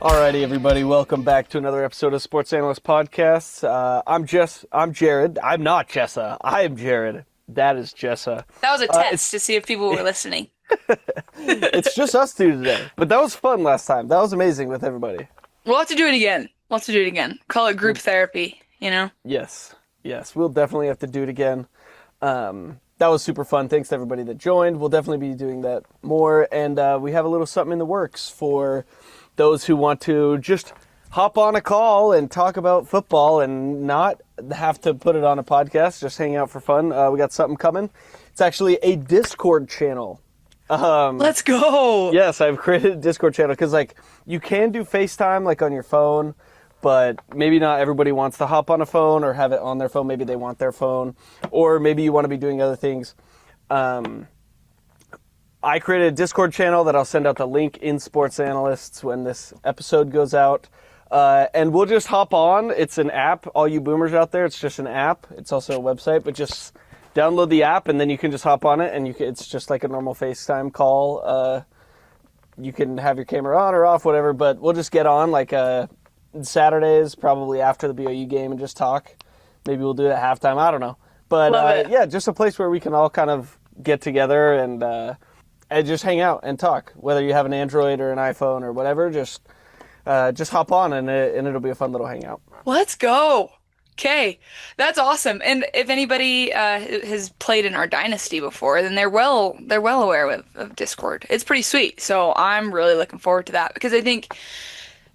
Alrighty, everybody, welcome back to another episode of Sports Analyst Podcasts. I'm Jared. I'm not Jessa. I am Jared. That is Jessa. That was a test to see if people were listening. It's just us two today, but that was fun last time. That was amazing with everybody. We'll have to do it again. Call it group therapy, you know? Yes, we'll definitely have to do it again. That was super fun. Thanks to everybody that joined. We'll definitely be doing that more, and we have a little something in the works for those who want to just hop on a call and talk about football and not have to put it on a podcast, just hang out for fun. We got something coming. It's actually a Discord channel. Let's go! Yes, I've created a Discord channel because, you can do FaceTime, on your phone, but maybe not everybody wants to hop on a phone or have it on their phone. Maybe they want their phone, or maybe you want to be doing other things. I created a Discord channel that I'll send out the link in Sports Analysts when this episode goes out. And we'll just hop on. It's an app. All you boomers out there, it's just an app. It's also a website, but just download the app and then you can just hop on it and it's just like a normal FaceTime call. You can have your camera on or off, whatever, but we'll just get on Saturdays, probably after the BYU game, and just talk. Maybe we'll do it at halftime. I don't know. But yeah, just a place where we can all kind of get together and just hang out and talk. Whether you have an Android or an iPhone or whatever, just hop on and it'll be a fun little hangout. Let's go! Okay, that's awesome. And if anybody has played in our Dynasty before, then they're well aware of Discord. It's pretty sweet. So I'm really looking forward to that because I think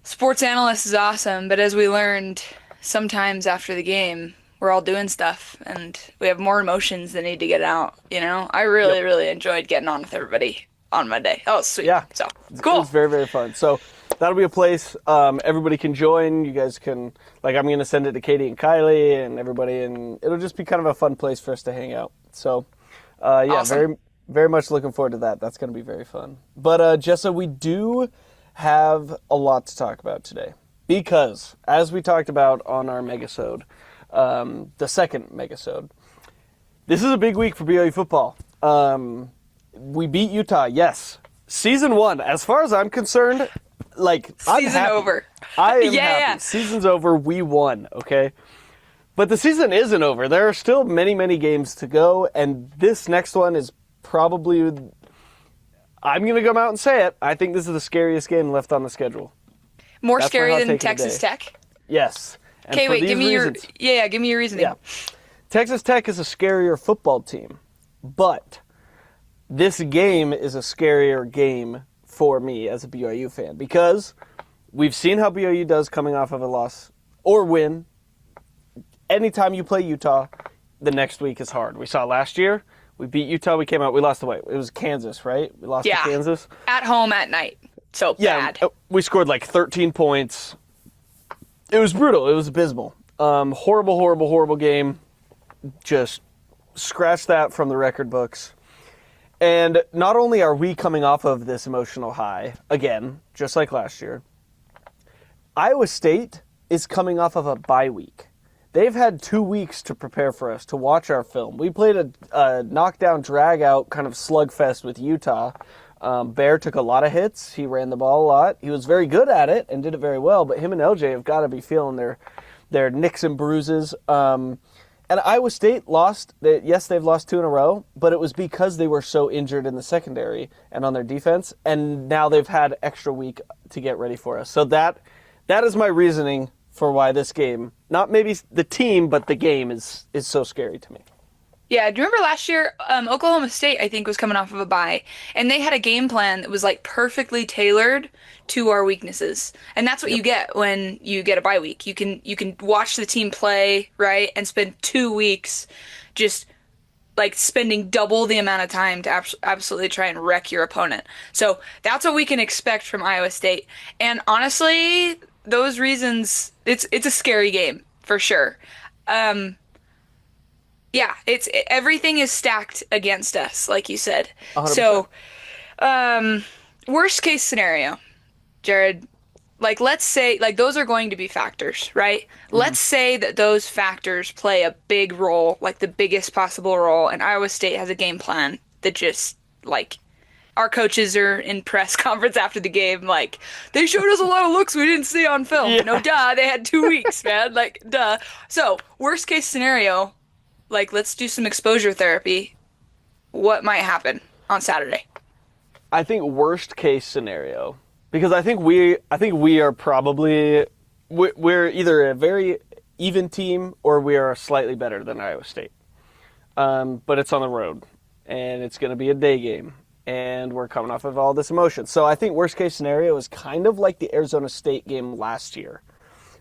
Sports Analyst is awesome. But as we learned, sometimes after the game, we're all doing stuff and we have more emotions that need to get out, you know? I really enjoyed getting on with everybody on Monday. Oh, sweet. Yeah. So, cool. It was very, very fun. So that'll be a place everybody can join. You guys can, I'm going to send it to Katie and Kylie and everybody, and it'll just be kind of a fun place for us to hang out. So, awesome. very, very much looking forward to that. That's going to be very fun. But, Jessa, we do have a lot to talk about today because, as we talked about on our megasode, the second megasode, this is a big week for BYU football. We beat Utah, yes. Season 1, as far as I'm concerned, I'm Season happy. over. I am happy. Yeah. Season's over. We won, okay? But the season isn't over. There are still many, many games to go, and this next one is probably, I'm going to come out and say it, I think this is the scariest game left on the schedule. More That's scary my hot than take of the Texas day. Tech? Yes. Okay, wait, give me reasons, give me your reasoning. Yeah. Texas Tech is a scarier football team, but this game is a scarier game for me as a BYU fan because we've seen how BYU does coming off of a loss or win. Anytime you play Utah, the next week is hard. We saw last year. We beat Utah. We came out. We lost away. It was Kansas, right? We lost to Kansas. At home at night. So bad. We scored 13 points. It was brutal. It was abysmal. Horrible game. Just scratch that from the record books. And not only are we coming off of this emotional high, again, just like last year, Iowa State is coming off of a bye week. They've had 2 weeks to prepare for us, to watch our film. We played a knockdown, drag-out kind of slugfest with Utah. Bear took a lot of hits. He ran the ball a lot. He was very good at it and did it very well, but him and LJ have got to be feeling their nicks and bruises. And Iowa State lost. Yes, they've lost 2 in a row, but it was because they were so injured in the secondary and on their defense, and now they've had extra week to get ready for us. So that is my reasoning for why this game, not maybe the team, but the game is so scary to me. Yeah, do you remember last year, Oklahoma State, I think, was coming off of a bye, and they had a game plan that was perfectly tailored to our weaknesses. And that's what you get when you get a bye week. You can watch the team play, right, and spend 2 weeks just spending double the amount of time to absolutely try and wreck your opponent. So that's what we can expect from Iowa State. And honestly, those reasons, it's a scary game for sure. Yeah, everything is stacked against us, like you said. 100%. So, worst case scenario, Jared, let's say, those are going to be factors, right? Mm-hmm. Let's say that those factors play a big role, the biggest possible role, and Iowa State has a game plan that just, like our coaches are in press conference after the game, like, they showed us a lot of looks we didn't see on film. Yeah. No, duh, they had 2 weeks, man. Like, duh. So, worst case scenario, like, let's do some exposure therapy. What might happen on Saturday? I think worst case scenario, because I think we are probably we're either a very even team or we are slightly better than Iowa State. But it's on the road, and it's going to be a day game, and we're coming off of all this emotion. So I think worst case scenario is kind of like the Arizona State game last year,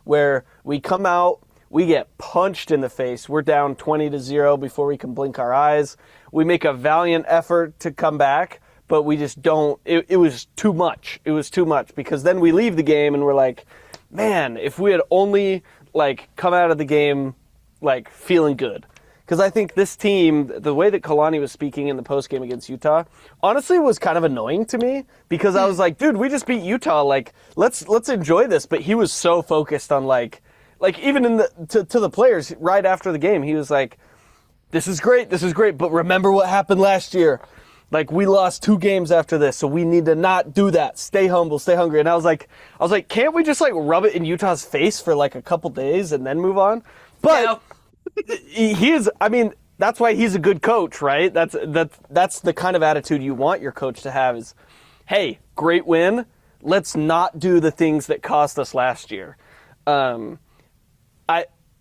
where we come out, we get punched in the face. We're down 20-0 before we can blink our eyes. We make a valiant effort to come back, but we just don't. It was too much. It was too much, because then we leave the game and we're like, man, if we had only like come out of the game like feeling good. Because I think this team, the way that Kalani was speaking in the postgame against Utah, honestly was kind of annoying to me, because I was like, dude, we just beat Utah. Like, let's enjoy this. But he was so focused on like even in to the players right after the game, he was like, this is great, but remember what happened last year. Like, we lost 2 games after this, so we need to not do that. Stay humble, stay hungry. And I was like, can't we just like rub it in Utah's face for like a couple days and then move on? But he is. I mean, that's why he's a good coach, right? That's the kind of attitude you want your coach to have. Is, hey, great win. Let's not do the things that cost us last year.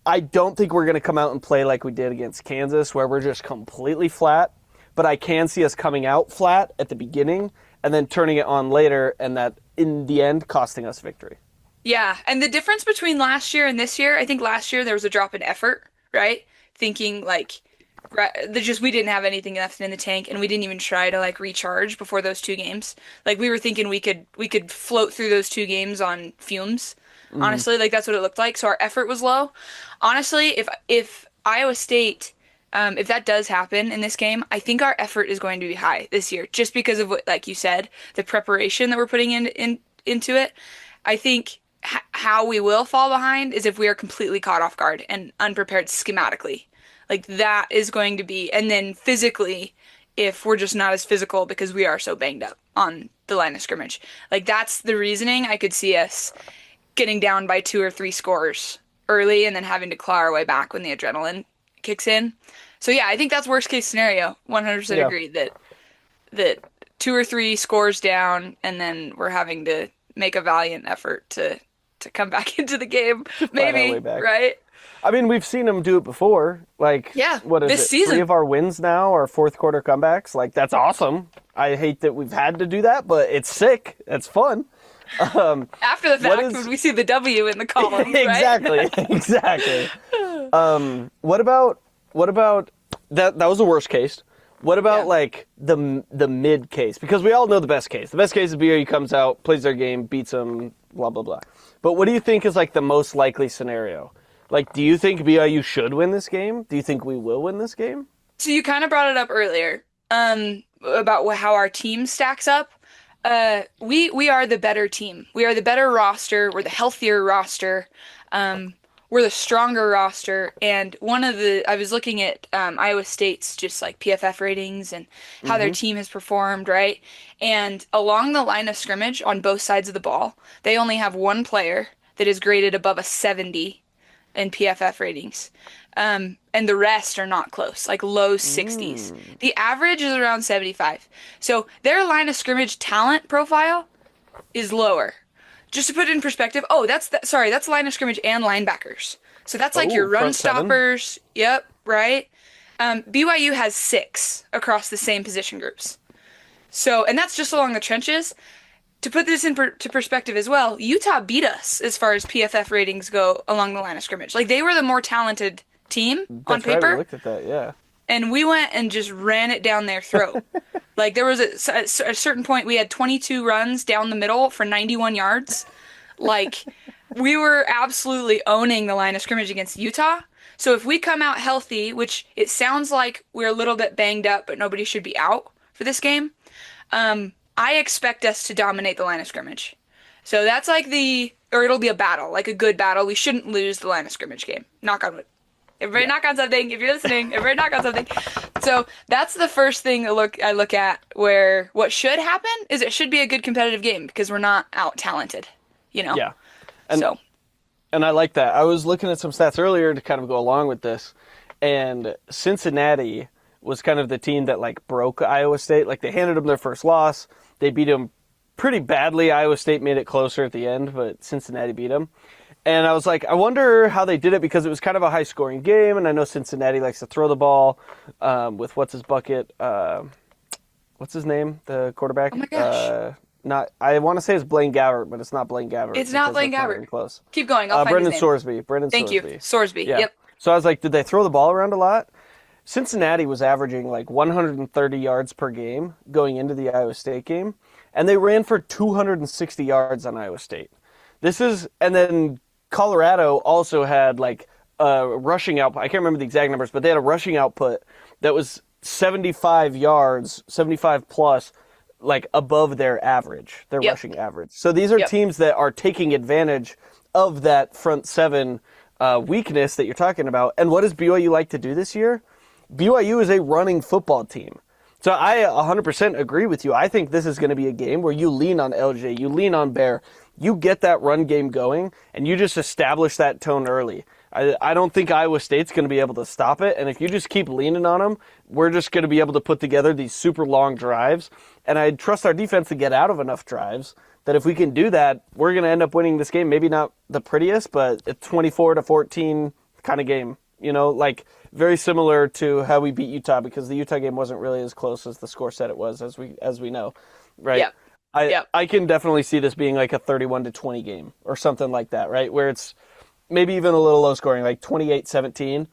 I don't think we're going to come out and play like we did against Kansas, where we're just completely flat. But I can see us coming out flat at the beginning and then turning it on later, and that in the end costing us victory. Yeah, and the difference between last year and this year, I think last year there was a drop in effort, right? Thinking like we didn't have anything left in the tank, and we didn't even try to like recharge before those 2 games. Like, we were thinking we could float through those 2 games on fumes. Honestly, like, that's what it looked like. So our effort was low. Honestly, if Iowa State, if that does happen in this game, I think our effort is going to be high this year, just because of what, like you said, the preparation that we're putting into it. I think how we will fall behind is if we are completely caught off guard and unprepared schematically. Like, that is going to be, and then physically, if we're just not as physical because we are so banged up on the line of scrimmage. Like, that's the reasoning I could see us getting down by 2 or 3 scores early and then having to claw our way back when the adrenaline kicks in. So yeah, I think that's worst case scenario. 100% agree that 2 or 3 scores down, and then we're having to make a valiant effort to come back into the game. Maybe, right? I mean, we've seen them do it before. Like, what is this it? season. 3 of our wins now are fourth quarter comebacks. Like, that's awesome. I hate that we've had to do that, but it's sick. It's fun. After the fact, when we see the W in the column, exactly, right? Exactly. What about that? That was the worst case. What about like the mid case? Because we all know the best case. The best case is BYU comes out, plays their game, beats them, blah blah blah. But what do you think is like the most likely scenario? Like, do you think BYU should win this game? Do you think we will win this game? So you kind of brought it up earlier, about how our team stacks up. We are the better team. We are the better roster. We're the healthier roster. We're the stronger roster. And I was looking at Iowa State's just like PFF ratings and how their team has performed, right? And along the line of scrimmage on both sides of the ball, they only have 1 player that is graded above a 70 in PFF ratings. And the rest are not close, like low 60s. The average is around 75. So their line of scrimmage talent profile is lower. Just to put it in perspective, that's line of scrimmage and linebackers. So that's like your run stoppers. Yep, right. BYU has 6 across the same position groups. So, and that's just along the trenches. To put this into perspective as well, Utah beat us as far as PFF ratings go along the line of scrimmage. Like, they were the more talented team on paper. Right, we looked at that, yeah. And we went and just ran it down their throat. Like, there was a certain point we had 22 runs down the middle for 91 yards. Like, we were absolutely owning the line of scrimmage against Utah. So if we come out healthy, which it sounds like we're a little bit banged up, but nobody should be out for this game, I expect us to dominate the line of scrimmage. So that's like it'll be a battle, like a good battle. We shouldn't lose the line of scrimmage game. Knock on wood. Everybody Yeah. knock on something. If you're listening, everybody knock on something. So that's the first thing I look at where what should happen is it should be a good competitive game because we're not out talented, you know? Yeah. And So, and I like that. I was looking at some stats earlier to kind of go along with this, and Cincinnati was kind of the team that like broke Iowa State. Like they handed them their first loss. They beat them pretty badly. Iowa State made it closer at the end, but Cincinnati beat them. And I was like, I wonder how they did it because it was kind of a high-scoring game, and I know Cincinnati likes to throw the ball with what's his bucket, what's his name, the quarterback? oh my gosh. Not, I want to say it's Blaine Gabbert, but it's not Blaine Gabbert. It's not because Blaine that's not Gabbert. even close. Keep going. I'll find Brendan his name. Sorsby. Brendan Thank Sorsby. you. Sorsby. Yeah. Yep. So I was like, did they throw the ball around a lot? Cincinnati was averaging like 130 yards per game going into the Iowa State game, and they ran for 260 yards on Iowa State. And then Colorado also had like a rushing output. I can't remember the exact numbers, but they had a rushing output that was 75 yards, 75 plus, like above their average, their Yep. rushing average. So these are Yep. teams that are taking advantage of that front seven weakness that you're talking about. And what does BYU like to do this year? BYU is a running football team. So I 100% agree with you. I think this is going to be a game where you lean on LJ, you lean on Bear, you get that run game going, and you just establish that tone early. I don't think Iowa State's going to be able to stop it, and if you just keep leaning on them, we're just going to be able to put together these super long drives, and I trust our defense to get out of enough drives that if we can do that, we're going to end up winning this game. Maybe not the prettiest, but a 24-14 kind of game. You know, like very similar to how we beat Utah, because the Utah game wasn't really as close as the score said it was, as we know, right? Yep. Yep. I can definitely see this being like a 31-20 game or something like that, right? Where it's maybe even a little low scoring, like 28-17,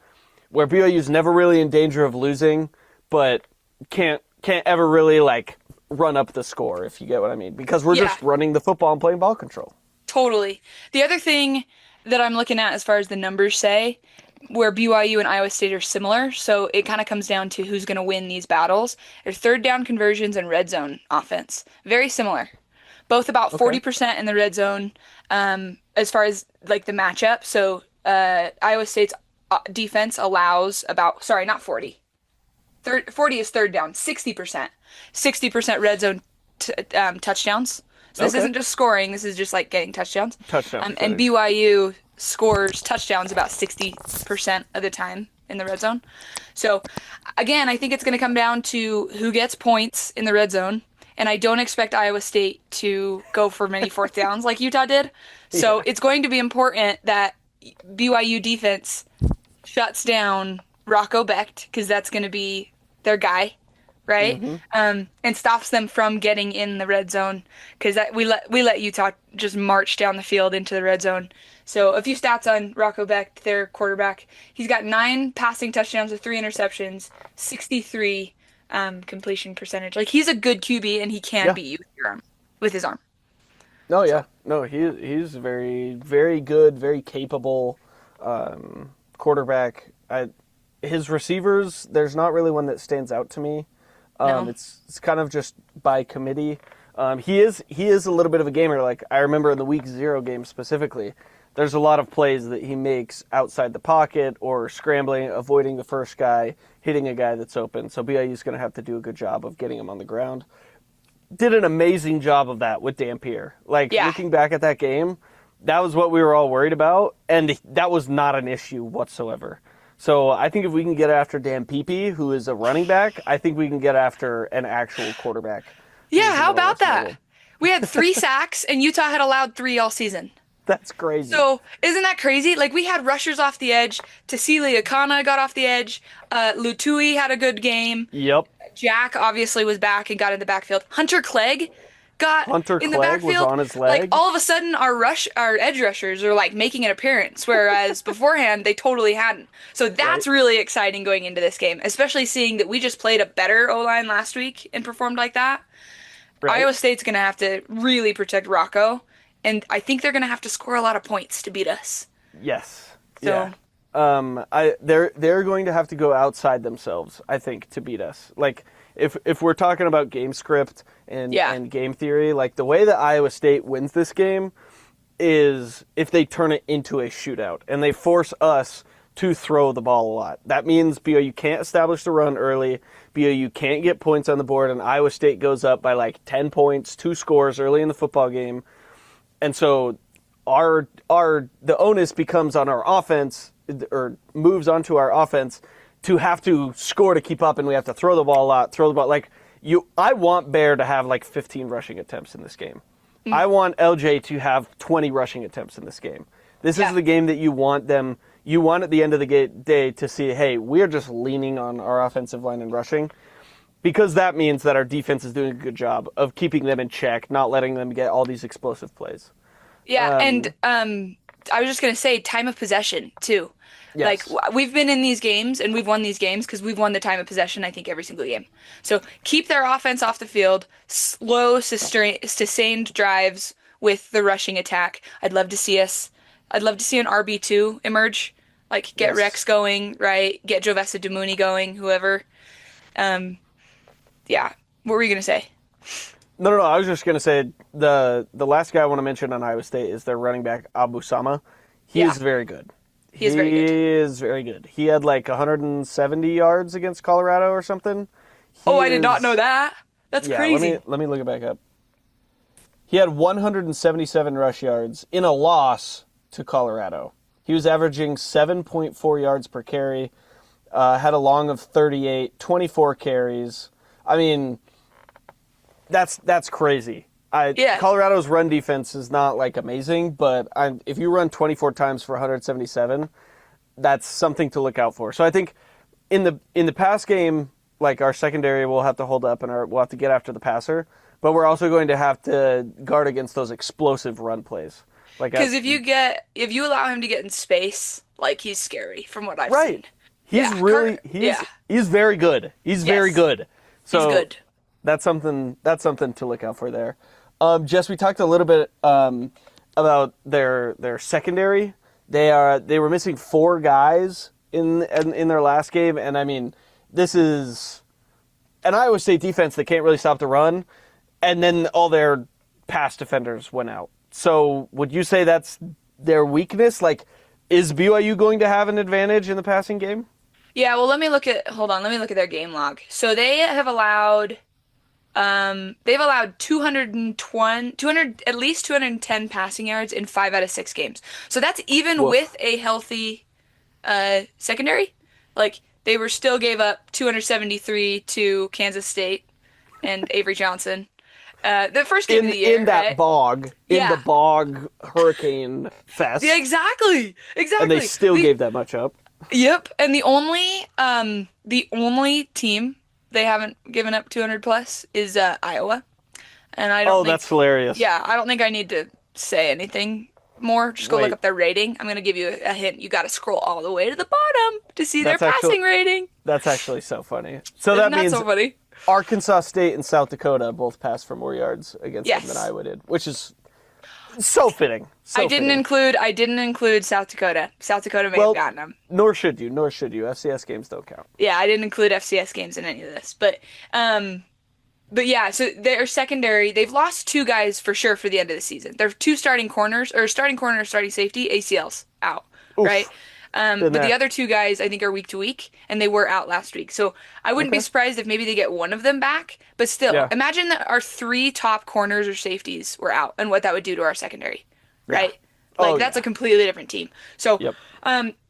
where BYU's never really in danger of losing, but can't ever really like run up the score, if you get what I mean, because we're just running the football and playing ball control. Totally. The other thing that I'm looking at as far as the numbers say, where BYU and Iowa State are similar, so it kind of comes down to who's going to win these battles, are third down conversions and red zone offense. Very similar. Both about 40% in the red zone as far as like the matchup. So Iowa State's defense allows about, sorry, not 40. 40 is third down, 60%. 60% red zone touchdowns. So this isn't just scoring, this is just like getting touchdowns. And BYU scores touchdowns about 60% of the time in the red zone. So again, I think it's going to come down to who gets points in the red zone. And I don't expect Iowa State to go for many fourth downs like Utah did. So it's going to be important that BYU defense shuts down Rocco Becht, because that's going to be their guy, right? And stops them from getting in the red zone, because we let Utah just march down the field into the red zone. So a few stats on Rocco Becht, their quarterback. He's got 9 passing touchdowns with 3 interceptions, 63 completion percentage. Like, he's a good QB, and he can beat you with his arm. No, yeah. No, he's very, very good, very capable quarterback. His receivers, there's not really one that stands out to me. No. It's kind of just by committee. He is a little bit of a gamer. Like, I remember in the week 0 game specifically, there's a lot of plays that he makes outside the pocket or scrambling, avoiding the first guy, hitting a guy that's open. So BYU's going to have to do a good job of getting him on the ground. Did an amazing job of that with Dampier. Like, looking back at that game, that was what we were all worried about, and that was not an issue whatsoever. So I think if we can get after Dan Pepe, who is a running back, I think we can get after an actual quarterback. Yeah, how about that? We had 3 sacks, and Utah had allowed 3 all season. That's crazy. So isn't that crazy? Like, we had rushers off the edge. Tassili Akana got off the edge. Lutui had a good game. Yep. Jack obviously was back and got in the backfield. Hunter Clegg got in the backfield. was on his leg. Like, all of a sudden, our edge rushers are like making an appearance, whereas beforehand they totally hadn't. So that's really exciting going into this game, especially seeing that we just played a better O-line last week and performed like that. Right. Iowa State's going to have to really protect Rocco, and I think they're going to have to score a lot of points to beat us. Yes. So. Yeah. They're going to have to go outside themselves, I think, to beat us. Like, if we're talking about game script and game theory, like, the way that Iowa State wins this game is if they turn it into a shootout and they force us to throw the ball a lot. That means BYU can't establish the run early. BYU can't get points on the board, and Iowa State goes up by like 10 points, 2 scores early in the football game. And so the onus becomes on our offense, or moves onto our offense, to have to score to keep up, and we have to throw the ball a lot, I want Bear to have like 15 rushing attempts in this game. I want LJ to have 20 rushing attempts in this game. This is the game that you want them. You want at the end of the day to see, hey, we're just leaning on our offensive line and rushing, because that means that our defense is doing a good job of keeping them in check, not letting them get all these explosive plays. Yeah, and I was just going to say time of possession, too. Yes. Like, we've been in these games, and we've won these games because we've won the time of possession, I think, every single game. So keep their offense off the field, slow, sustained drives with the rushing attack. I'd love to see an RB2 emerge. Like, get Rex going, right? Get Jovessa Dumuni going, whoever. Yeah. What were you going to say? No. I was just going to say the last guy I want to mention on Iowa State is their running back, Abu Sama. He is very good. He is very good. He is very good. He had like 170 yards against Colorado or something. I did not know that. That's crazy. Let me look it back up. He had 177 rush yards in a loss to Colorado. He was averaging 7.4 yards per carry, had a long of 38, 24 carries. I mean, that's crazy. Colorado's run defense is not like amazing, but if you run 24 times for 177, that's something to look out for. So I think in the pass game, like, our secondary will have to hold up, and we'll have to get after the passer, but we're also going to have to guard against those explosive run plays. Because if you allow him to get in space, like, he's scary from what I've seen. He's very good. He's very good. So he's good. That's something to look out for there. Jess, we talked a little bit about their secondary. They were missing 4 guys in their last game, and I mean, this is an Iowa State defense that can't really stop the run, and then all their pass defenders went out. So would you say that's their weakness? Like, is BYU going to have an advantage in the passing game? Yeah, well, let me look at their game log. So they have allowed 220, at least 210 passing yards in 5 out of 6 games. So that's even with a healthy secondary. Like, they still gave up 273 to Kansas State and Avery Johnson. The first game of the year, in that right? bog, in the bog hurricane fest. Yeah, exactly. And they still gave that much up. Yep, and the only team they haven't given up 200 plus is Iowa, and I don't. That's hilarious. Yeah, I don't think I need to say anything more. Just go look up their rating. I'm gonna give you a hint. You got to scroll all the way to the bottom to see their passing rating. That's actually so funny. So that means so funny. Arkansas State and South Dakota both passed for more yards against them than Iowa did, which is so fitting. I didn't include South Dakota. South Dakota may have gotten them. Nor should you. FCS games don't count. Yeah, I didn't include FCS games in any of this. But yeah, so their secondary, they've lost 2 guys for sure for the end of the season. Their 2 starting corners, or starting safety, ACLs out, right? But the other 2 guys, I think, are week to week, and they were out last week. So I wouldn't be surprised if maybe they get one of them back. But still, imagine that our 3 top corners or safeties were out, and what that would do to our secondary, right? Like, that's a completely different team. So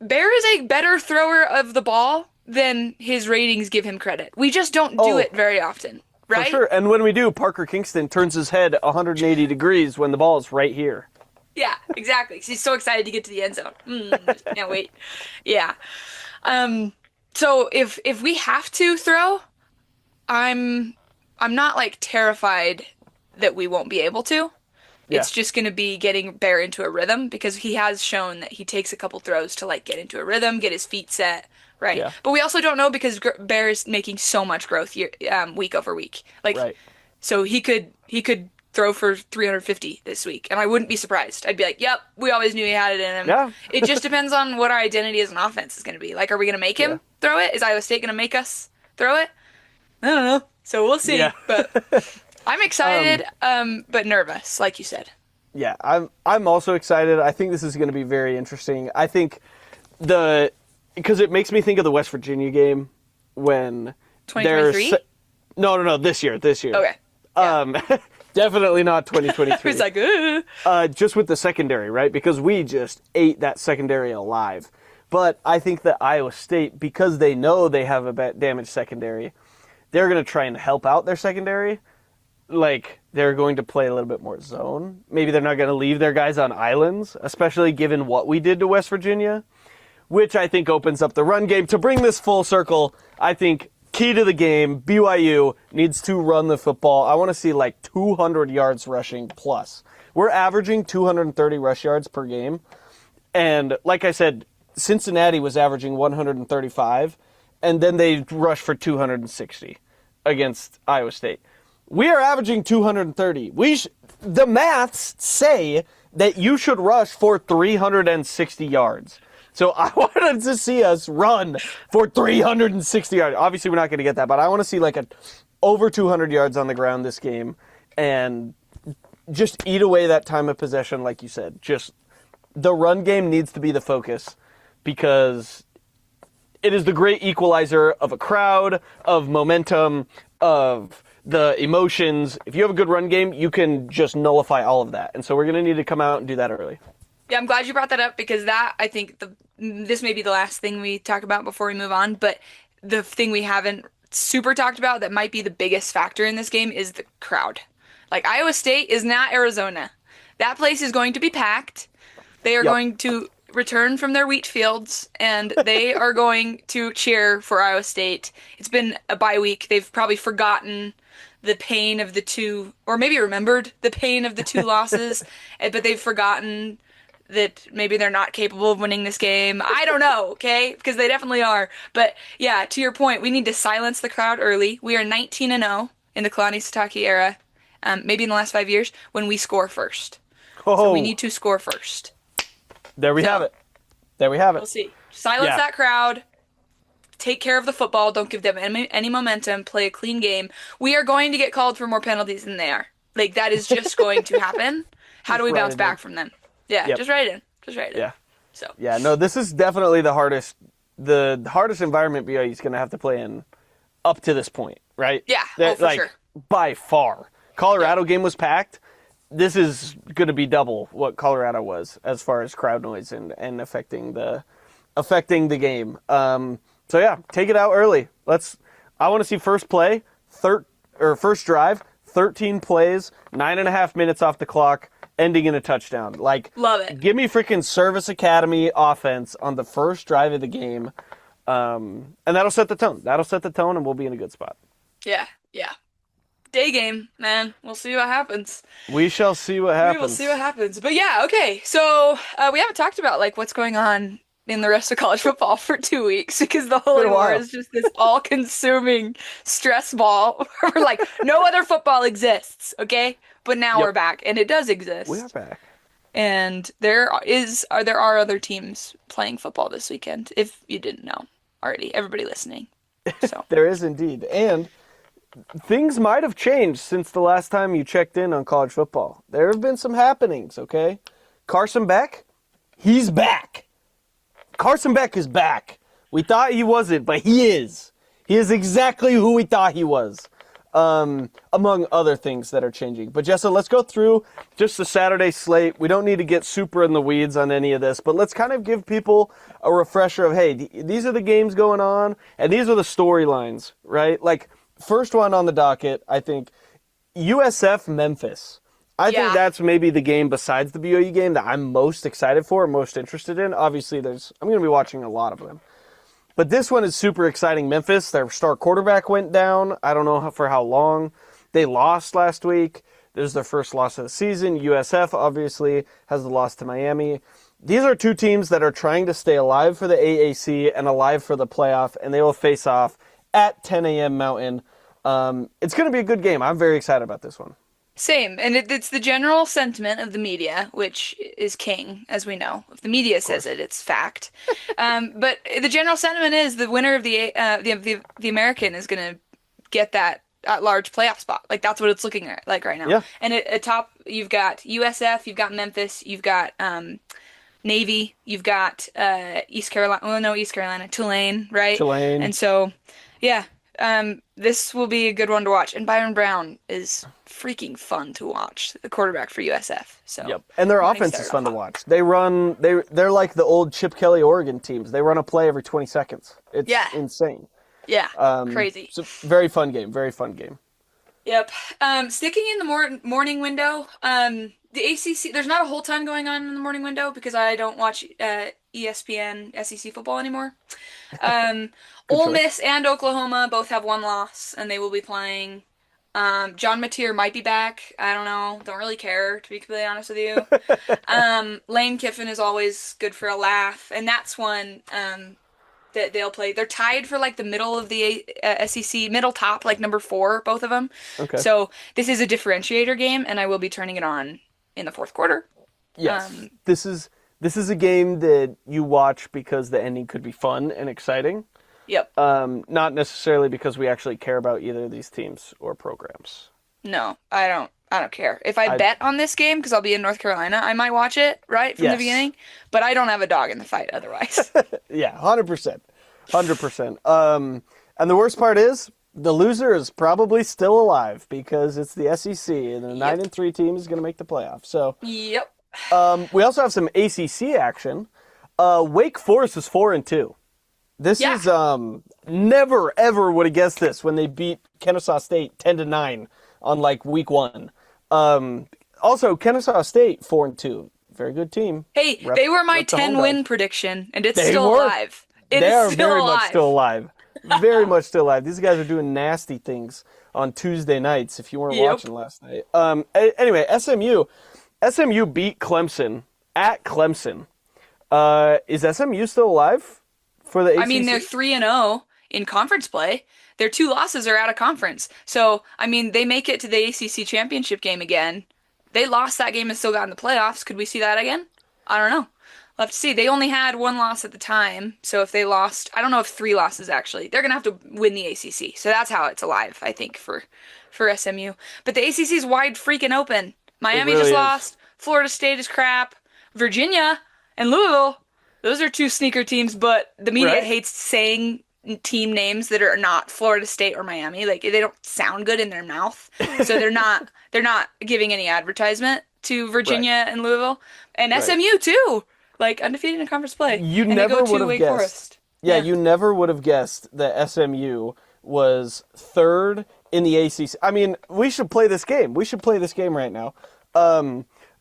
Bear is a better thrower of the ball than his ratings give him credit. We just don't do it very often, right? For sure. And when we do, Parker Kingston turns his head 180 degrees when the ball is right here. Yeah, exactly. He's so excited to get to the end zone. Can't wait. Yeah. So if we have to throw, I'm not like terrified that we won't be able to. Yeah. It's just going to be getting Bear into a rhythm, because he has shown that he takes a couple throws to like get into a rhythm, get his feet set, right? Yeah. But we also don't know, because Bear is making so much growth week over week. Like, so he could throw for 350 this week, and I wouldn't be surprised. I'd be like, yep, we always knew he had it in him. Yeah. It just depends on what our identity as an offense is going to be. Like, are we going to make him throw it? Is Iowa State going to make us throw it? I don't know. So we'll see. Yeah. But I'm excited, but nervous, like you said. Yeah, I'm also excited. I think this is going to be very interesting. I think the because it makes me think of the West Virginia game when 2023? No, this year. Okay. Yeah. Definitely not I 2023. was like, Just with the secondary, right? Because we just ate that secondary alive. But I think that Iowa State, because they know they have a damaged secondary, they're going to try and help out their secondary. Like, they're going to play a little bit more zone. Maybe they're not going to leave their guys on islands, especially given what we did to West Virginia, which I think opens up the run game. To bring this full circle, I think key to the game, BYU needs to run the football. I want to see like 200 yards rushing plus. We're averaging 230 rush yards per game. And like I said, Cincinnati was averaging 135, and then they rushed for 260 against Iowa State. We are averaging 230. The maths say that you should rush for 360 yards. So I wanted to see us run for 360 yards. Obviously, we're not going to get that, but I want to see like over 200 yards on the ground this game and just eat away that time of possession, like you said. Just the run game needs to be the focus because it is the great equalizer of a crowd, of momentum, of the emotions. If you have a good run game, you can just nullify all of that. And so we're going to need to come out and do that early. Yeah, I'm glad you brought that up because I think this may be the last thing we talk about before we move on, but the thing we haven't super talked about that might be the biggest factor in this game is the crowd. Like, Iowa State is not Arizona. That place is going to be packed. They are going to return from their wheat fields, and they are going to cheer for Iowa State. It's been a bye week. They've probably forgotten the pain of the two, or maybe remembered the pain of the two losses, but they've forgotten that maybe they're not capable of winning this game. I don't know, okay? Because they definitely are. But yeah, to your point, we need to silence the crowd early. We are 19-0 in the Kalani Sitake era, maybe in the last 5 years, when we score first. So we need to score first. There we have it. There we have it. We'll see. Silence that crowd. Take care of the football. Don't give them any momentum. Play a clean game. We are going to get called for more penalties than they are. Like, that is just going to happen. How do we bounce back from them? Yeah, just write it in. Just write it in. Yeah. So. Yeah, no, this is definitely the hardest environment BYU is going to have to play in up to this point, right? Yeah, for sure. By far. Colorado game was packed. This is going to be double what Colorado was as far as crowd noise and affecting the game. So yeah, take it out early. I want to see first play, first drive, 13 plays, 9.5 minutes off the clock, ending in a touchdown. Like, love it. Give me freaking Service Academy offense on the first drive of the game, and that'll set the tone. That'll set the tone, and we'll be in a good spot. Yeah. Day game, man. We'll see what happens. We shall see what happens. We will see what happens. But yeah, okay. So we haven't talked about like what's going on in the rest of college football for 2 weeks because the Holy War is just this all-consuming stress ball. We're like, no other football exists, okay? But now we're back, and it does exist. We are back. And there are other teams playing football this weekend, if you didn't know already. Everybody listening. So there is indeed. And things might have changed since the last time you checked in on college football. There have been some happenings, okay? Carson Beck, he's back. Carson Beck is back. We thought he wasn't, but he is. He is exactly who we thought he was, among other things that are changing. But Jessa, let's go through just the Saturday slate. We don't need to get super in the weeds on any of this, but let's kind of give people a refresher of, hey, these are the games going on, and these are the storylines, right? Like, first one on the docket, I think, USF Memphis. I think that's maybe the game besides the BYU game that I'm most excited for, most interested in. Obviously, I'm going to be watching a lot of them. But this one is super exciting. Memphis, their star quarterback went down. I don't know for how long. They lost last week. This is their first loss of the season. USF, obviously, has the loss to Miami. These are two teams that are trying to stay alive for the AAC and alive for the playoff, and they will face off at 10 a.m. Mountain. It's going to be a good game. I'm very excited about this one. Same, and it's the general sentiment of the media, which is king, as we know. If the media says it, it's fact. But the general sentiment is the winner of the American is going to get that large playoff spot. Like, that's what it's looking like right now. Yeah. And at top, you've got USF, you've got Memphis, you've got Navy. You've got East Carolina. Well, no, East Carolina, Tulane, right? Tulane. And so, yeah, this will be a good one to watch. And Byron Brown is freaking fun to watch, the quarterback for USF. So, Yep. And their I'm offense is excited fun to about watch. They're like the old Chip Kelly Oregon teams. They run a play every 20 seconds. It's insane. Yeah, crazy. So very fun game. Very fun game. Yep. Sticking in the morning window, the ACC, there's not a whole ton going on in the morning window because I don't watch ESPN SEC football anymore. Ole Miss and Oklahoma both have one loss, and they will be playing. John Mateer might be back. I don't know. Don't really care, to be completely honest with you. Lane Kiffin is always good for a laugh, and that's one that they'll play. They're tied for like the middle of the SEC, middle top, like number 4, both of them. Okay. So this is a differentiator game, and I will be turning it on in the fourth quarter. Yes. This is a game that you watch because the ending could be fun and exciting. Yep. Not necessarily because we actually care about either of these teams or programs. No, I don't care. If I bet on this game, because I'll be in North Carolina, I might watch it, right, from the beginning. But I don't have a dog in the fight otherwise. Yeah, 100%. 100%. And the worst part is, the loser is probably still alive because it's the SEC, and the 9-3 team is going to make the playoffs. So, yep. We also have some ACC action. Wake Forest is 4-2. This is never ever would have guessed this when they beat Kennesaw State 10-9 on like week 1. Also, Kennesaw State 4-2, very good team. Hey, they were my 10-win prediction, and it's still alive. They are very much still alive. Very much still alive. These guys are doing nasty things on Tuesday nights. If you weren't watching last night. Anyway, SMU beat Clemson at Clemson. Is SMU still alive for the ACC? I mean, they're 3-0 in conference play. Their 2 losses are out of conference. So, I mean, they make it to the ACC championship game again. They lost that game and still got in the playoffs. Could we see that again? I don't know. We'll have to see. They only had 1 loss at the time. So if they lost, I don't know if 3 losses actually. They're going to have to win the ACC. So that's how it's alive, I think, for SMU. But the ACC is wide freaking open. Miami really just is. lost. Florida State is crap. Virginia and Louisville, those are 2 sneaker teams, but the media hates saying team names that are not Florida State or Miami. Like, they don't sound good in their mouth. So they're not giving any advertisement to Virginia and Louisville. And SMU too. Like, undefeated in conference play. You and never they go would to have Wake guessed. Forest. Yeah, you never would have guessed that SMU was 3rd in the ACC. I mean, we should play this game. We should play this game right now.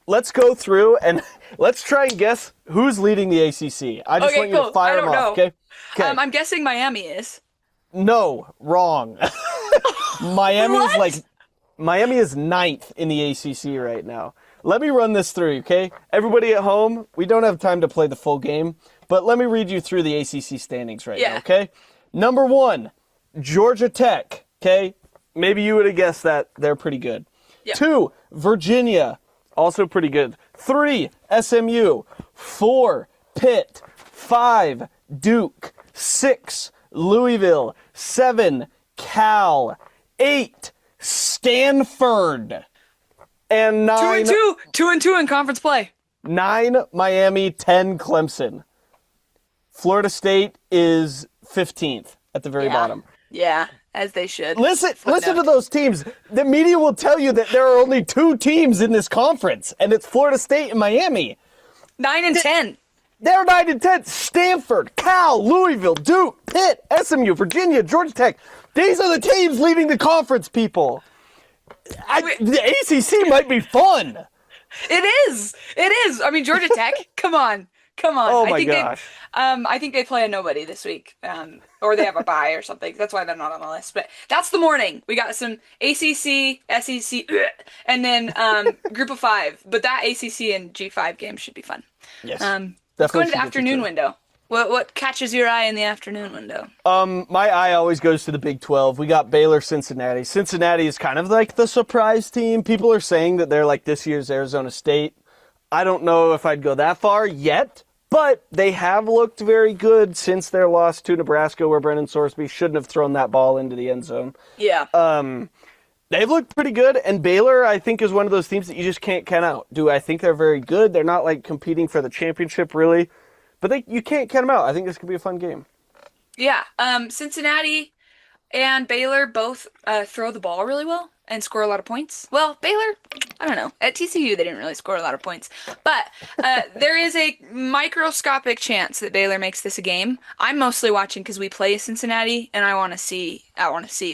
Let's go through and let's try and guess who's leading the ACC. I just want you to fire them off, okay? I'm guessing Miami is. No, wrong. Miami is 9th in the ACC right now. Let me run this through, okay? Everybody at home, we don't have time to play the full game, but let me read you through the ACC standings right now, okay? Number 1, Georgia Tech, okay? Maybe you would have guessed that they're pretty good. Yep. 2, Virginia, also pretty good. 3, SMU. 4, Pitt. 5, Duke. 6, Louisville. 7, Cal. 8, Stanford. And 9... 2-2. 2-2 in conference play. 9, Miami. 10, Clemson. Florida State is 15th at the very bottom. Yeah, as they should. Listen to those teams. The media will tell you that there are only 2 teams in this conference, and it's Florida State and Miami. 9 and 10. They're 9 and 10. Stanford, Cal, Louisville, Duke, Pitt, SMU, Virginia, Georgia Tech. These are the teams leading the conference, people. The ACC might be fun. It is. I mean, Georgia Tech, come on. Oh my gosh. I think they play a nobody this week, or they have a bye or something. That's why they're not on the list. But that's the morning. We got some ACC, SEC, and then Group of 5. But that ACC and G5 game should be fun. Yes, let's go into the afternoon window. What catches your eye in the afternoon window? My eye always goes to the Big 12. We got Baylor, Cincinnati. Cincinnati is kind of like the surprise team. People are saying that they're like this year's Arizona State. I don't know if I'd go that far yet, but they have looked very good since their loss to Nebraska, where Brennan Sorsby shouldn't have thrown that ball into the end zone. Yeah. They've looked pretty good, and Baylor, I think, is one of those teams that you just can't count out. Do I think they're very good? They're not like competing for the championship, really, but you can't count them out. I think this could be a fun game. Yeah. Cincinnati and Baylor both throw the ball really well and score a lot of points. Well, Baylor, I don't know. At TCU, they didn't really score a lot of points. But there is a microscopic chance that Baylor makes this a game. I'm mostly watching because we play Cincinnati, and I want to see,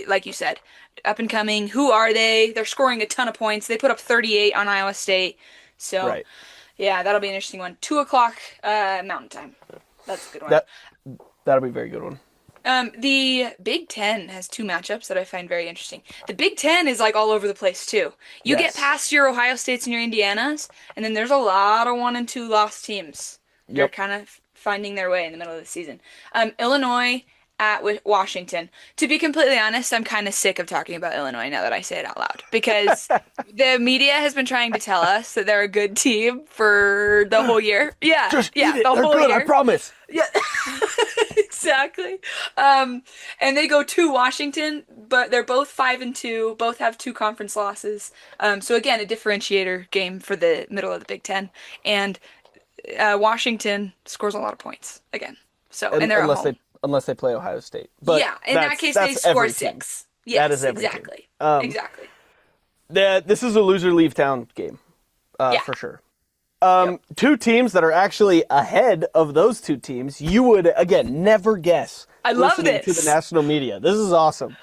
like you said, up and coming. Who are they? They're scoring a ton of points. They put up 38 on Iowa State. So, Right. yeah, that'll be an interesting one. 2 o'clock Mountain Time. That's a good one. That'll be a very good one. The Big Ten has two matchups that I find very interesting. The Big Ten is like all over the place too. You get Yes. past your Ohio States and your Indianas, and then there's a lot of 1 and 2 lost teams. They're Yep. kind of finding their way in the middle of the season. Illinois at Washington. To be completely honest, I'm kind of sick of talking about Illinois now that I say it out loud because the media has been trying to tell us that they're a good team for the whole year. Yeah, Just yeah, eat it. the They're whole good. year. I promise. Yeah, exactly. And they go to Washington, but they're both 5-2. Both have 2 conference losses. So again, a differentiator game for the middle of the Big Ten. And Washington scores a lot of points again. So and they're at home. Unless they play Ohio State. But Yeah, in that case, they that's score every team. 6. Yes, That is every team. exactly. Exactly. This is a loser leave town game, Yeah. for sure. 2 teams that are actually ahead of those 2 teams. You would again never guess. I love listening this. to the national media. This is awesome.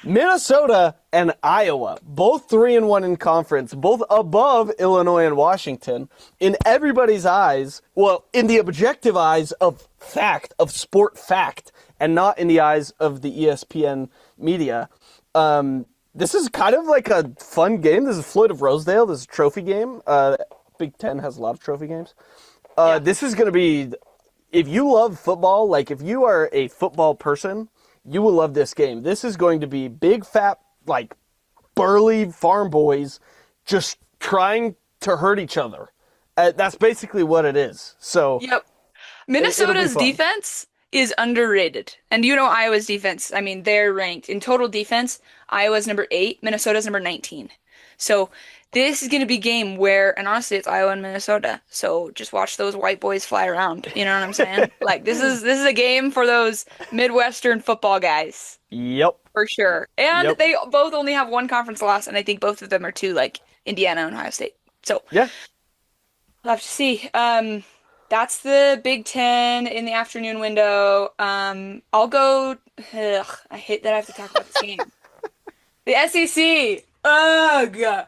Minnesota and Iowa, both 3-1 in conference, both above Illinois and Washington. In everybody's eyes, well, in the objective eyes of fact, of sport fact, and not in the eyes of the ESPN media. This is kind of like a fun game. This is Floyd of Rosedale. This is a trophy game. Big Ten has a lot of trophy games. This is going to be, if you love football, like if you are a football person, you will love this game. This is going to be big, fat, like burly farm boys just trying to hurt each other. That's basically what it is. So Yep. it'll be Minnesota's fun. defense is underrated. And you know Iowa's defense. I mean, they're ranked in total defense. Iowa's number 8, Minnesota's number 19. So this is going to be a game where, and honestly, it's Iowa and Minnesota. So just watch those white boys fly around. You know what I'm saying? Like this is a game for those Midwestern football guys Yep. for sure. And Yep. they both only have 1 conference loss, and I think both of them are to like Indiana and Ohio State. So Yeah. we'll have to see. That's the Big Ten in the afternoon window. I'll go. I hate that I have to talk about this game. The SEC. Ugh.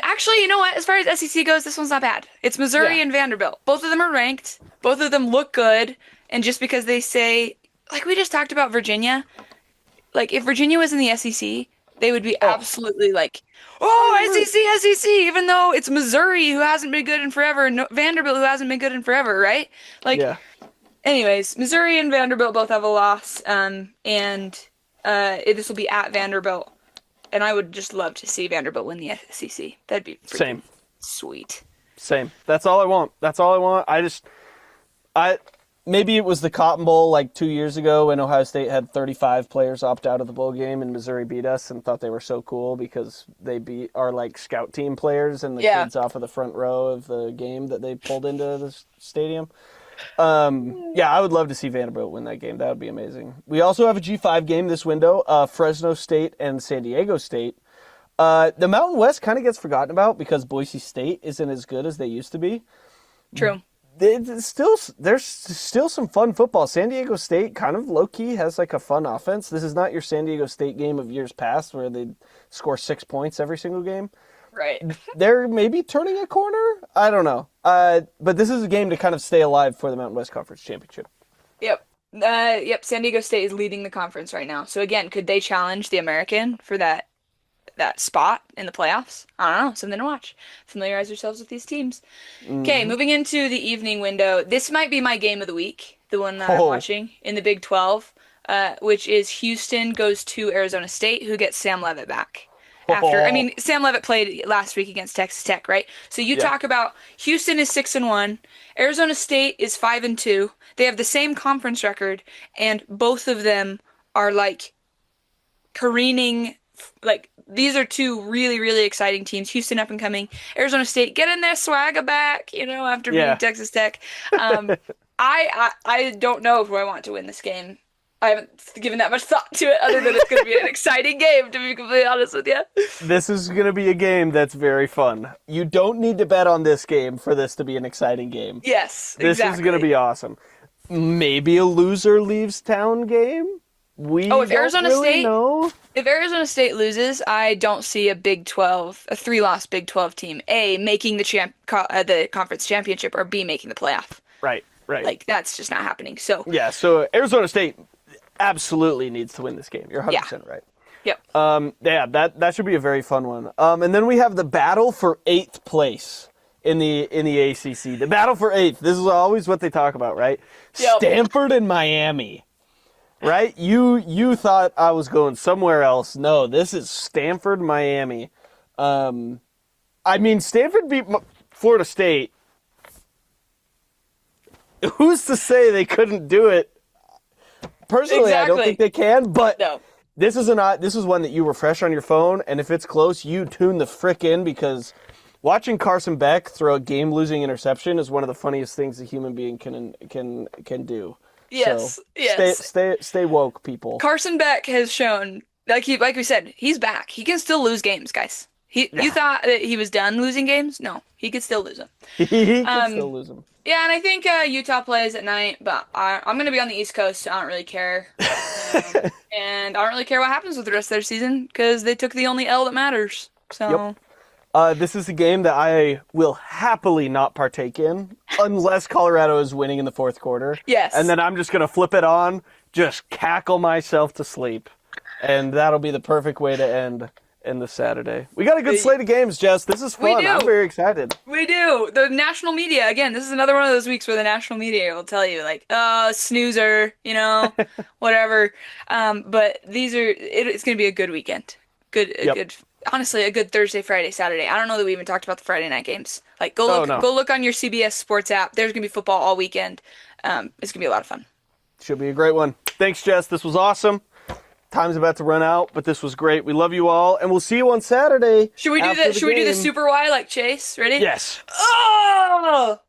Actually, you know what? As far as SEC goes, this one's not bad. It's Missouri Yeah. and Vanderbilt. Both of them are ranked. Both of them look good. And just because they say, like we just talked about Virginia, like if Virginia was in the SEC, they would be absolutely like, oh, SEC, even though it's Missouri who hasn't been good in forever, and Vanderbilt who hasn't been good in forever, right? Like, Yeah. anyways, Missouri and Vanderbilt both have a loss, and this will be at Vanderbilt. And I would just love to see Vanderbilt win the SEC. That'd be freaking Same. sweet. Same. That's all I want. That's all I want. Maybe it was the Cotton Bowl like 2 years ago when Ohio State had 35 players opt out of the bowl game and Missouri beat us and thought they were so cool because they beat our like scout team players and the kids off of the front row of the game that they pulled into the stadium. Yeah, I would love to see Vanderbilt win that game. That would be amazing. We also have a G5 game this window, Fresno State and San Diego State. The Mountain West kind of gets forgotten about because Boise State isn't as good as they used to be. True. There's still some fun football. San Diego State kind of low-key has like a fun offense. This is not your San Diego State game of years past where they score 6 points every single game. Right. They're maybe turning a corner. I don't know. But this is a game to kind of stay alive for the Mountain West Conference Championship. Yep. San Diego State is leading the conference right now. So again, could they challenge the American for that spot in the playoffs? I don't know. Something to watch. Familiarize yourselves with these teams. Okay, moving into the evening window. This might be my game of the week, the one that I'm watching in the Big 12, which is Houston goes to Arizona State, who gets Sam Leavitt back. Sam Leavitt played last week against Texas Tech, right? So you talk about Houston is 6-1, Arizona State is 5-2. They have the same conference record, and both of them are like careening like these are two really, really exciting teams. Houston up and coming, Arizona State getting their swagger back, after Yeah. beating Texas Tech. I don't know who I want to win this game. I haven't given that much thought to it, other than it's going to be an exciting game, to be completely honest with you. This is going to be a game that's very fun. You don't need to bet on this game for this to be an exciting game. Yes, This is going to be awesome. Maybe a loser leaves town game? If Arizona State know. If Arizona State loses, I don't see a 3-loss Big 12 team making the conference championship, or B making the playoff. Right. Like, that's just not happening. So Yeah, so Arizona State absolutely needs to win this game. You're 100% right. Yep. That should be a very fun one. And then we have the battle for 8th place in the ACC. The battle for 8th. This is always what they talk about, right? Yep. Stanford and Miami. Right? You thought I was going somewhere else. No, this is Stanford, Miami. Stanford beat Florida State. Who's to say they couldn't do it? Personally, I don't think they can, but no. This is one that you refresh on your phone, and if it's close, you tune the frick in, because watching Carson Beck throw a game-losing interception is one of the funniest things a human being can do. Yes, so yes. Stay woke, people. Carson Beck has shown, like we said, he's back. He can still lose games, guys. You thought that he was done losing games? No, he could still lose them. He can still lose them. Yeah, and I think Utah plays at night, but I'm going to be on the East Coast, so I don't really care. And I don't really care what happens with the rest of their season, because they took the only L that matters. So. Yep. This is a game that I will happily not partake in unless Colorado is winning in the fourth quarter. Yes. And then I'm just going to flip it on, just cackle myself to sleep. And that'll be the perfect way to end the Saturday. We got a good slate of games, Jess. This is fun. We do. I'm very excited. We do. The national media, again, this is another one of those weeks where the national media will tell you, like, snoozer, whatever. But it's going to be a good weekend. Good. Honestly, a good Thursday, Friday, Saturday. I don't know that we even talked about the Friday night games. Like, go look on your CBS Sports app. There's going to be football all weekend. It's going to be a lot of fun. Should be a great one. Thanks, Jess. This was awesome. Time's about to run out, but this was great. We love you all, and we'll see you on Saturday. Should we do the Super Y like Chase? Ready? Yes. Oh!